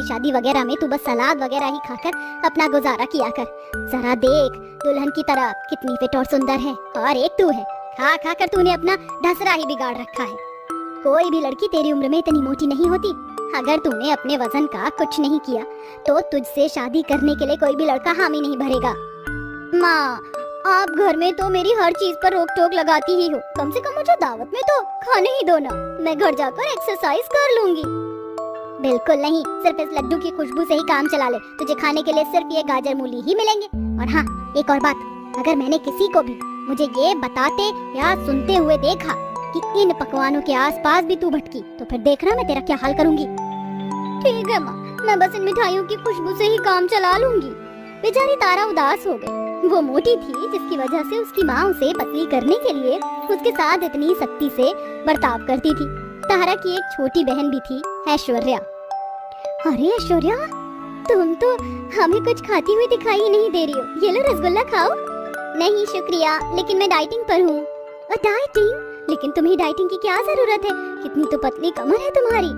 शादी शादी वगैरह में तू बस सलाद वगैरह ही खाकर अपना गुजारा किया कर। जरा देख दुल्हन की तरह कितनी फिट और सुंदर है, और एक तू है खा खा कर तूने अपना ढसरा ही बिगाड़ रखा है। कोई भी लड़की तेरी उम्र में इतनी मोटी नहीं होती। अगर तूने अपने वजन का कुछ नहीं किया तो तुझसे शादी करने के लिए कोई भी लड़का हामी नहीं भरेगा। माँ, आप घर में तो मेरी हर चीज पर रोक टोक लगाती ही हो, कम से कम मुझे दावत में तो खाने ही दो ना, मैं घर जाकर एक्सरसाइज कर लूंगी। बिल्कुल नहीं, सिर्फ इस लड्डू की खुशबू से ही काम चला ले, तुझे खाने के लिए सिर्फ ये गाजर मूली ही मिलेंगे। और हाँ, एक और बात, अगर मैंने किसी को भी मुझे ये बताते या सुनते हुए देखा कि इन पकवानों के आसपास भी तू भटकी, तो फिर देखना मैं तेरा क्या हाल करूंगी। ठीक है माँ, मैं बस इन मिठाइयों की खुशबू से ही काम चला लूंगी। बेचारी तारा उदास हो गई। वो मोटी थी, जिसकी वजह से उसकी माँ उसे पतली करने के लिए उसके साथ इतनी सख्ती से बर्ताव करती थी। तारा की एक छोटी बहन भी थी, ऐश्वर्या। अरे ऐश्वर्या, तुम तो हमें कुछ खाती हुई दिखाई ही नहीं दे रही हो। ये लो रसगुल्ला खाओ। नहीं शुक्रिया, लेकिन मैं डाइटिंग पर हूँ। डाइटिंग? लेकिन तुम्हें डाइटिंग की क्या जरूरत है, कितनी तो पतली कमर है तुम्हारी।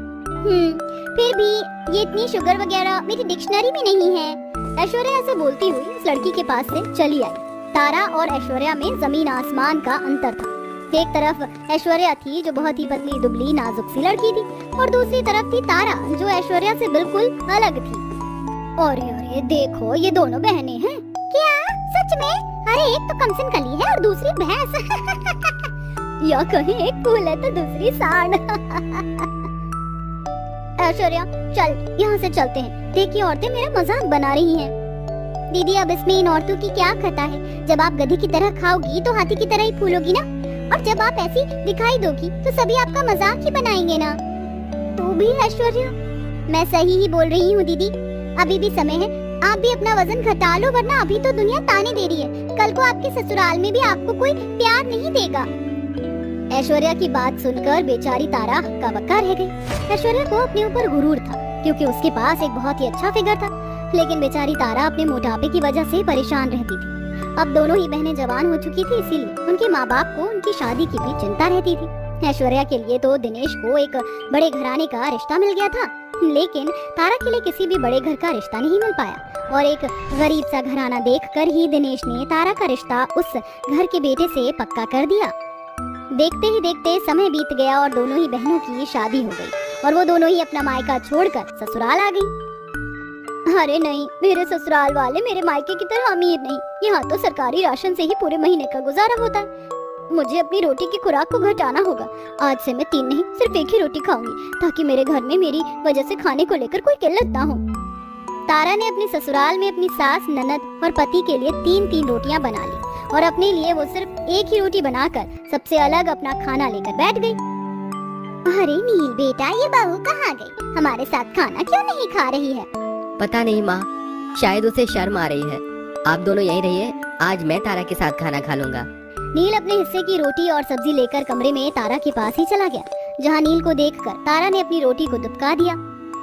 फिर भी ये इतनी शुगर वगैरह मेरी डिक्शनरी में नहीं है। ऐश्वर्या ऐसे बोलती हुई उस लड़की के पास से चली आई। तारा और ऐश्वर्या में जमीन आसमान का अंतर था। एक तरफ ऐश्वर्या थी जो बहुत ही पतली दुबली नाजुक सी लड़की थी, और दूसरी तरफ थी तारा जो ऐश्वर्या से बिल्कुल अलग थी। अरे अरे देखो, ये दोनों बहनें हैं क्या? सच में? अरे एक तो कमसिन कली है और दूसरी भैंस। या कहीं एक फूल है तो दूसरी सांड। ऐश्वर्या चल, यहाँ से चलते हैं। देखिए औरतें मेरा मजाक बना रही हैं। दीदी अब इसमें इन औरतों की क्या खता है? जब आप गधी की तरह खाओगी तो हाथी की तरह ही फूलोगी ना, और जब आप ऐसी दिखाई दोगी तो सभी आपका मजाक ही बनाएंगे ना। तू भी ऐश्वर्या? मैं सही ही बोल रही हूँ दीदी, अभी भी समय है, आप भी अपना वजन घटा लो, वरना अभी तो दुनिया ताने दे रही है, कल को आपके ससुराल में भी आपको कोई प्यार नहीं देगा। ऐश्वर्या की बात सुनकर बेचारी तारा हक्का बक्का रह गई। ऐश्वर्या को अपने ऊपर गुरूर था क्योंकि उसके पास एक बहुत ही अच्छा फिगर था, लेकिन बेचारी तारा अपने मोटापे की वजह से परेशान रहती थी। अब दोनों ही बहनें जवान हो चुकी थी, इसीलिए उनके माँ बाप को उनकी शादी की भी चिंता रहती थी। ऐश्वर्या के लिए तो दिनेश को एक बड़े घराने का रिश्ता मिल गया था, लेकिन तारा के लिए किसी भी बड़े घर का रिश्ता नहीं मिल पाया, और एक गरीब सा घराना देखकर ही दिनेश ने तारा का रिश्ता उस घर के बेटे से पक्का कर दिया। देखते ही देखते समय बीत गया और दोनों ही बहनों की शादी हो गई, और वो दोनों ही अपना मायका छोड़कर ससुराल आ गई। अरे नहीं, मेरे ससुराल वाले मेरे मायके की तरह अमीर नहीं, यहाँ तो सरकारी राशन से ही पूरे महीने का गुजारा होता है। मुझे अपनी रोटी की खुराक को घटाना होगा। आज से मैं 3 नहीं सिर्फ 1 ही रोटी खाऊंगी, ताकि मेरे घर में मेरी वजह से खाने को लेकर कोई किल्लत ना हो। तारा ने अपने ससुराल में अपनी सास, ननद और पति के लिए 3-3 रोटियां बना ली, और अपने लिए वो सिर्फ 1 ही रोटी बनाकर सबसे अलग अपना खाना लेकर बैठ गई। अरे नील बेटा, ये बहू कहाँ गई? हमारे साथ खाना क्यों नहीं खा रही है? पता नहीं माँ, शायद उसे शर्म आ रही है। आप दोनों यहीं रहिए, आज मैं तारा के साथ खाना खा लूंगा। नील अपने हिस्से की रोटी और सब्जी लेकर कमरे में तारा के पास ही चला गया, जहाँ नील को देखकर तारा ने अपनी रोटी को दुबका दिया।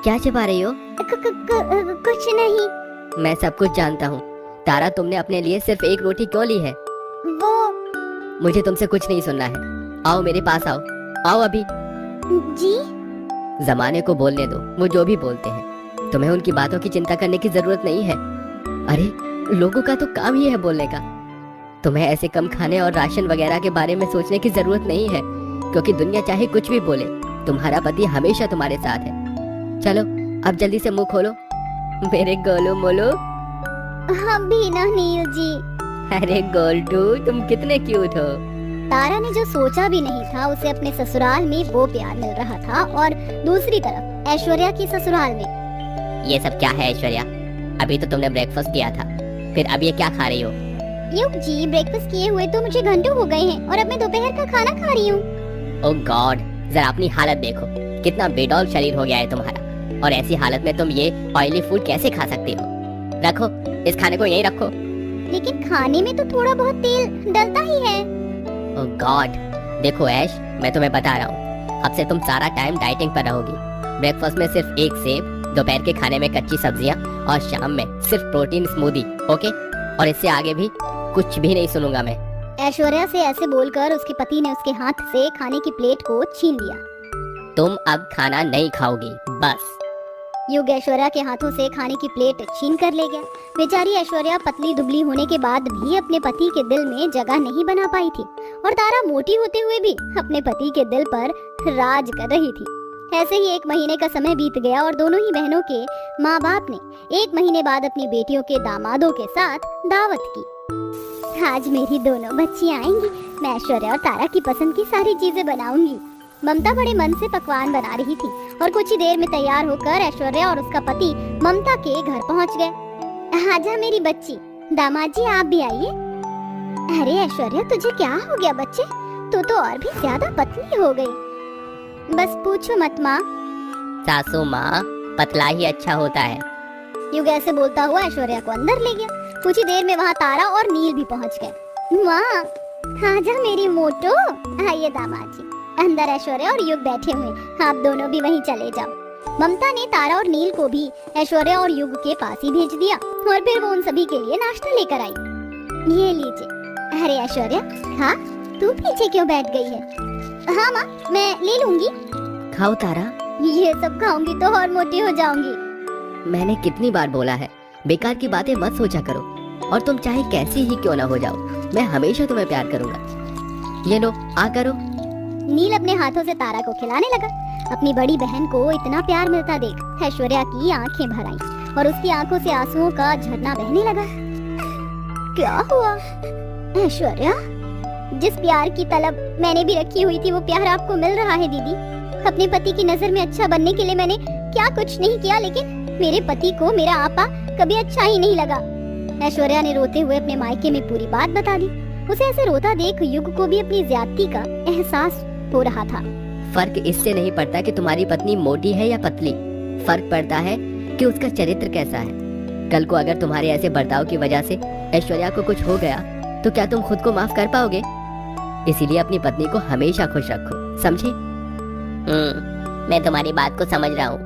क्या छिपा रही हो? कुछ नहीं। मैं सब कुछ जानता हूँ। तारा, तुमने अपने लिए सिर्फ 1 रोटी क्यों ली है? वो मुझे तुमसे कुछ नहीं सुनना है। आओ मेरे पास आओ, आओ अभी। जी? जमाने को बोलने दो, वो जो भी बोलते हैं। तुम्हें उनकी बातों की चिंता करने की जरूरत नहीं है। अरे लोगों का तो काम ही है बोलने का। तुम्हें ऐसे कम खाने और राशन वगैरह के बारे में सोचने की जरूरत नहीं है, क्योंकि दुनिया चाहे कुछ भी बोले, तुम्हारा पति हमेशा तुम्हारे साथ है। चलो अब जल्दी से मुंह खोलो मेरे गोलू मोलू। हम भी ना नील जी। अरे गोल्टू, तुम कितने क्यूट हो। तारा ने जो सोचा भी नहीं था, उसे अपने ससुराल में वो प्यार मिल रहा था, और दूसरी तरफ ऐश्वर्या की ससुराल में। ये सब क्या है ऐश्वर्या? अभी तो तुमने ब्रेकफास्ट किया था, फिर अब ये क्या खा रही हो? युग जी, ब्रेकफास्ट किए हुए तो मुझे घंटों हो गए हैं, और अब मैं दोपहर का खाना खा रही हूँ। ओह गॉड, जरा अपनी हालत देखो, कितना बेडौल शरीर हो गया है तुम्हारा, और ऐसी हालत में तुम ये ऑयली फूड कैसे खा सकती हो? रखो, इस खाने को यहीं रखो। लेकिन खाने में तो थोड़ा बहुत तेल डलता ही है। ओह गॉड, देखो ऐश, मैं तुम्हें बता रहा हूँ, अब से तुम सारा टाइम डाइटिंग पर रहोगी। ब्रेकफास्ट में सिर्फ 1 सेब, दोपहर के खाने में कच्ची सब्जियां, और शाम में सिर्फ प्रोटीन स्मूदी, ओके? और इससे आगे भी कुछ भी नहीं सुनूंगा मैं। ऐश्वर्या से ऐसे बोलकर उसके पति ने उसके हाथ से खाने की प्लेट को छीन लिया। तुम अब खाना नहीं खाओगी, बस। युग ऐश्वर्या के हाथों से खाने की प्लेट छीन कर ले गया। बेचारी ऐश्वर्या पतली दुबली होने के बाद भी अपने पति के दिल में जगह नहीं बना पाई थी और तारा मोटी होते हुए भी अपने पति के दिल पर राज कर रही थी। ऐसे ही 1 महीने का समय बीत गया और दोनों ही बहनों के माँ बाप ने 1 महीने बाद अपनी बेटियों के दामादों के साथ दावत की। आज मेरी दोनों बच्चियां आएंगी, मैं ऐश्वर्या और तारा की पसंद की सारी चीजें बनाऊंगी। ममता बड़े मन से पकवान बना रही थी और कुछ ही देर में तैयार होकर ऐश्वर्या और उसका पति ममता के घर पहुंच गए। आजा मेरी बच्ची, दामाद जी आप भी आइए। अरे ऐश्वर्या तुझे क्या हो गया बच्चे, तू तो और भी ज्यादा पतली हो गई। बस पूछो मत माँ। सासू माँ, पतला ही अच्छा होता है। युग ऐसे बोलता हुआ ऐश्वर्या को अंदर ले गया। कुछ ही देर में वहाँ तारा और नील भी पहुँच गए। माँ आजा मेरी मोटो। आइए दामाद जी, अंदर ऐश्वर्या और युग बैठे हुए, आप दोनों भी वहीं चले जाओ। ममता ने तारा और नील को भी ऐश्वर्या और युग के पास ही भेज दिया और फिर वो उन सभी के लिए नाश्ता लेकर आई। ये लीजिए। अरे ऐश्वर्या, हाँ तू पीछे क्यों बैठ गई है? हाँ माँ मैं ले लूंगी। खाओ तारा। ये सब खाऊंगी तो और मोटी हो जाऊंगी। मैंने कितनी बार बोला है, बेकार की बातें मत सोचा करो, और तुम चाहे कैसी ही क्यों ना हो जाओ, मैं हमेशा तुम्हें प्यार करूंगा। ये लो आ करो। नील अपने हाथों से तारा को खिलाने लगा। अपनी बड़ी बहन को इतना प्यार मिलता देख ऐश्वर्या की आंखें भर आईं और उसकी आंखों से आंसुओं का झरना बहने लगा। क्या हुआ ऐश्वर्या? जिस प्यार की तलब मैंने भी रखी हुई थी वो प्यार आपको मिल रहा है दीदी। अपने पति की नजर में अच्छा बनने के लिए मैंने क्या कुछ नहीं किया, लेकिन मेरे पति को मेरा आपा कभी अच्छा ही नहीं लगा। ऐश्वर्या ने रोते हुए अपने मायके में पूरी बात बता दी। उसे ऐसे रोता देख युग को भी अपनी ज्यादती का एहसास हो रहा था। फर्क इससे नहीं पड़ता कि तुम्हारी पत्नी मोटी है या पतली, फर्क पड़ता है कि उसका चरित्र कैसा है। कल को अगर तुम्हारे ऐसे बर्ताव की वजह से ऐश्वर्या को कुछ हो गया तो क्या तुम खुद को माफ कर पाओगे? इसीलिए अपनी पत्नी को हमेशा खुश रखो, समझे? मैं तुम्हारी बात को समझ रहा हूँ।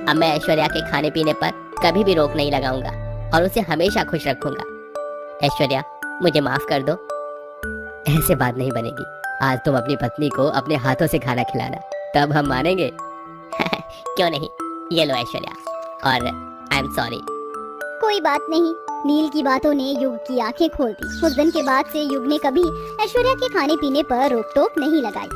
अब मैं ऐश्वर्या के खाने पीने पर कभी भी रोक नहीं लगाऊंगा और उसे हमेशा खुश रखूंगा। ऐश्वर्या मुझे माफ कर दो। ऐसे बात नहीं बनेगी। आज तुम अपनी पत्नी को अपने हाथों से खाना खिलाना, तब हम मानेंगे। क्यों नहीं, ये लो ऐश्वर्या, और आई एम सॉरी। कोई बात नहीं। नील की बातों ने युग की आंखें खोल दी। उस दिन के बाद से युग ने कभी ऐश्वर्या के खाने पीने पर रोक टोक नहीं लगाई।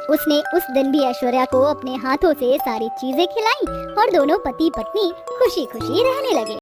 उसने उस दिन भी ऐश्वर्या को अपने हाथों से सारी चीजें खिलाई और दोनों पति पत्नी खुशी खुशी रहने लगे।